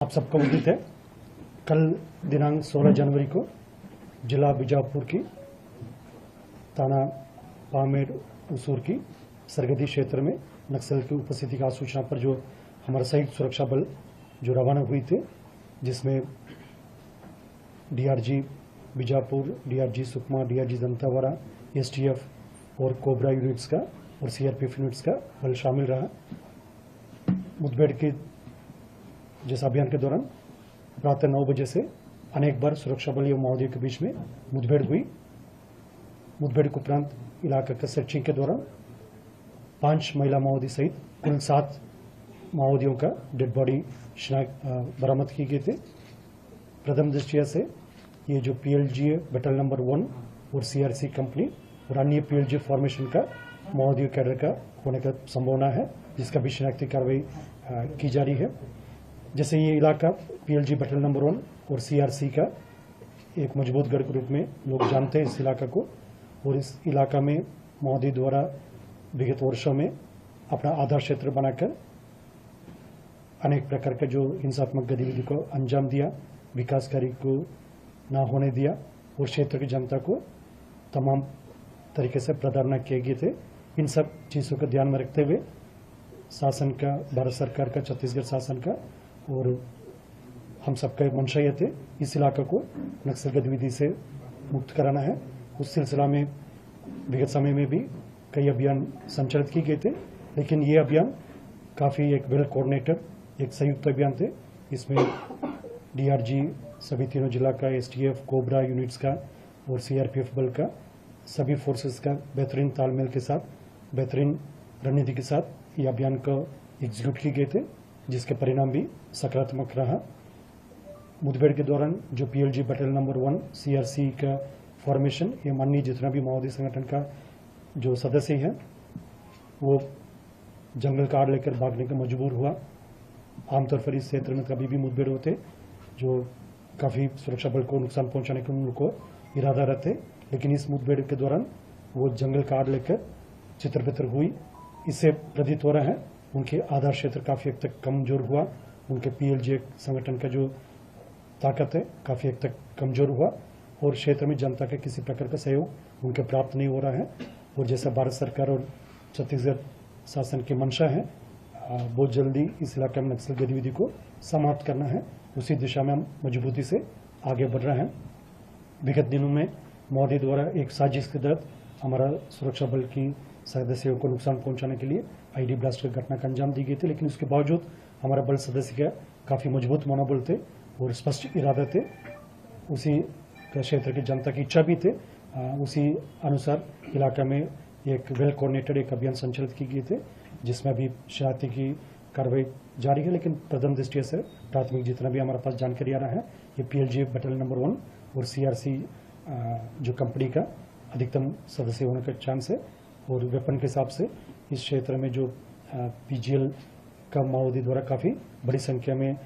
आप सबको उदित है। कल दिनांक 16 जनवरी को जिला बीजापुर की थाना पामेर उसूर की सरहदी क्षेत्र में नक्सल की उपस्थिति की सूचना पर जो हमारा संयुक्त सुरक्षा बल जो रवाना हुई थे, जिसमें DRG Bijapur, DRG Sukma, DRG Dantewada, STF और कोबरा यूनिट्स का और सीआरपीएफ यूनिट्स का बल शामिल रहा। मुठभेड़ के जिस अभियान के दौरान प्रातः 9 बजे से अनेक बार सुरक्षा बल एवं माओवादियों के बीच में मुठभेड़ हुई। मुठभेड़ के उपरांत इलाके के सर्चिंग के दौरान 5 महिला माओवादी सहित कुल 7 माओवादियों का डेड बॉडी बरामद की गई थे। प्रथम दृष्टिया से ये जो पीएलजी बटालियन नंबर 1 और सीआरसी कंपनी और अन्य पीएलजी फॉर्मेशन का माओवादियों कैडर का होने का संभावना है, जिसका भी शिनाख्ती कार्रवाई की जा रही है। जैसे ये इलाका पीएलजी बटालियन नंबर 1 और सीआरसी का एक मजबूत गढ़ के रूप में लोग जानते हैं इस इलाका को, और इस इलाका में माओवादी द्वारा विगत वर्षों में अपना आधार क्षेत्र बनाकर अनेक प्रकार का जो हिंसात्मक गतिविधि को अंजाम दिया, विकास कार्य को ना होने दिया और क्षेत्र की जनता को तमाम तरीके से प्रताड़ना किए गए थे। इन सब चीज़ों को ध्यान में रखते हुए शासन का, भारत सरकार का, छत्तीसगढ़ शासन का और हम सबका मंशा ये थे इस इलाके को नक्सल गतिविधि से मुक्त कराना है। उस सिलसिला में विगत समय में भी कई अभियान संचालित किए गए थे, लेकिन ये अभियान काफ़ी एक वेल कोऑर्डिनेटेड एक संयुक्त अभियान थे। इसमें डीआरजी सभी तीनों जिला का, एसटीएफ, कोबरा यूनिट्स का और सीआरपीएफ बल का, सभी फोर्सेस का बेहतरीन तालमेल के साथ, बेहतरीन रणनीति के साथ ये अभियान को एग्जीक्यूट किए गए थे, जिसके परिणाम भी सकारात्मक रहा। मुठभेड़ के दौरान जो पीएलजी बटालियन नंबर 1 सीआरसी का फॉर्मेशन एवं अन्य जितना भी माओवादी संगठन का जो सदस्य हैं, वो जंगल का आड़ लेकर भागने का मजबूर हुआ। आमतौर पर इस क्षेत्र में कभी भी मुठभेड़ होते जो काफ़ी सुरक्षा बल को नुकसान पहुंचाने के उनको इरादा रहते, लेकिन इस मुठभेड़ के दौरान वो जंगल का आड़ लेकर चित्र-बितर हुई। इससे प्रतीत हो रहा है उनके आधार क्षेत्र काफ़ी हद तक कमजोर हुआ, उनके पीएलजी संगठन का जो ताकत है काफ़ी हद तक कमजोर हुआ और क्षेत्र में जनता का किसी प्रकार का सहयोग उनके प्राप्त नहीं हो रहा है। और जैसा भारत सरकार और छत्तीसगढ़ शासन की मंशा है, बहुत जल्दी इस इलाके में नक्सल गतिविधि को समाप्त करना है, उसी दिशा में हम मजबूती से आगे बढ़ रहे हैं। विगत दिनों में माओवादी द्वारा एक साजिश के तहत हमारा सुरक्षा बल की सदस्यों को नुकसान पहुंचाने के लिए आईडी ब्लास्ट की घटना का अंजाम दी गई थी, लेकिन उसके बावजूद हमारा बल सदस्य का काफ़ी मजबूत मनोबल थे और स्पष्ट इरादा थे। उसी क्षेत्र की जनता की इच्छा भी थे, उसी अनुसार इलाका में एक वेल कोऑर्डिनेटेड एक अभियान संचालित की गए थे, जिसमें अभी शरारती की कार्रवाई जारी है। लेकिन प्रथम दृष्टिया से प्राथमिक जितना भी हमारे पास जानकारी आ रहा है, ये पीएलजी बटालियन नंबर 1 और सीआरसी जो कंपनी का अधिकतम सदस्य होने का चांस है। और वेपन के हिसाब से इस क्षेत्र में जो पीजीएल का माओवादी द्वारा काफ़ी बड़ी संख्या में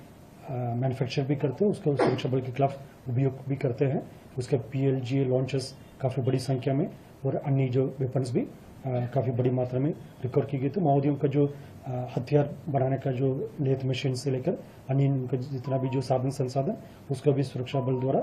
मैन्युफैक्चर भी करते हैं, उसको सुरक्षा बल के खिलाफ उपयोग भी करते हैं। उसके पीएलजी लॉन्चेस काफ़ी बड़ी संख्या में और अन्य जो वेपन्स भी काफ़ी बड़ी मात्रा में रिकवर की गई। तो माओवादियों का जो हथियार बनाने का जो लेथ मशीन से लेकर अन्य जितना भी जो साधन संसाधन, उसका भी सुरक्षा बल द्वारा